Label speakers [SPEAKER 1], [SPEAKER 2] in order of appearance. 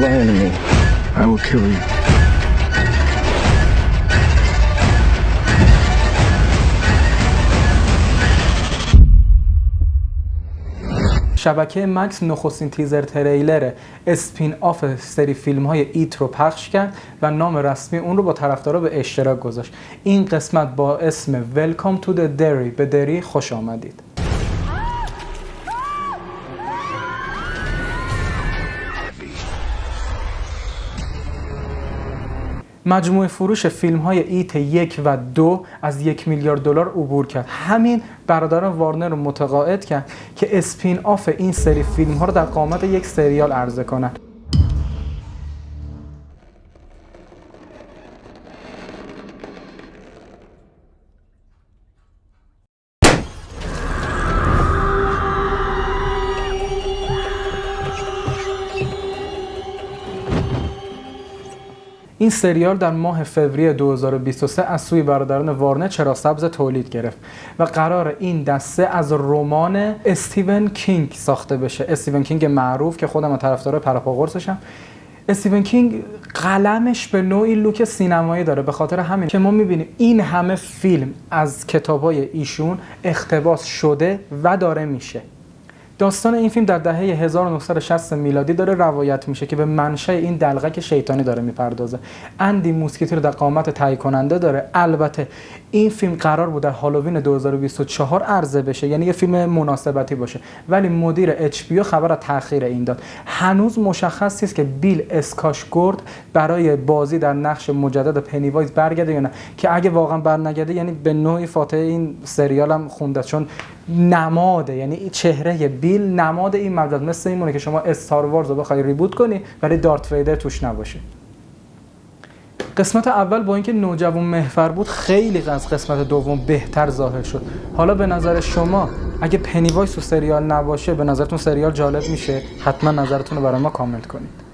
[SPEAKER 1] lying to me. I will kill you.
[SPEAKER 2] شبکه مکس نخستین تیزر تریلر اسپین آف سری فیلم های ایت رو پخش کرد و نام رسمی اون رو با طرفدارا به اشتراک گذاشت. این قسمت با اسم Welcome to the Derry، به دری خوش آمدید. مجموع فروش فیلم های ایت 1 و 2 از 1 میلیارد دلار عبور کرد. همین برادران وارنر رو متقاعد کرد که اسپین آف این سری فیلم ها رو در قامت یک سریال عرضه کنند. این سریال در ماه فوریه 2023 از سوی برادران وارنر چراغ‌سبز تولید گرفت و قرار این دسته از رمان استیون کینگ ساخته بشه. استیون کینگ معروف که خودم طرفدار پراپاگورسشم. استیون کینگ قلمش به نوعی لوک سینمایی داره، به خاطر همین که ما میبینیم این همه فیلم از کتابای ایشون اقتباس شده و داره میشه. داستان این فیلم در دهه 1960 میلادی داره روایت میشه که به منشأ این دلغک شیطانی داره میپردازه. اندی موسکیتی رو در قامت تهیه کننده داره. البته این فیلم قرار بود در هالووین 2024 عرضه بشه، یعنی یه فیلم مناسبتی باشه، ولی مدیر HBO خبر از تأخیر این داد. هنوز مشخص نیست که بیل اسکاشگورد برای بازی در نقش مجدد پنیوایز برگرده یا نه، که اگه واقعا برنگرده یعنی به نوعی فاتحه این سریال هم خونده، چون نماده، یعنی چهره بیل نماد این مبلغ. مثل این مونه که شما استار وارز رو بخوای ریبوت کنی ولی دارت ویدر توش نباشه. قسمت اول با اینکه نوجوان محور بود خیلی از قسمت دوم بهتر ظاهر شد. حالا به نظر شما اگه پنیوایز تو سریال نباشه به نظرتون سریال جالب میشه؟ حتما نظرتون رو برای ما کامنت کنید.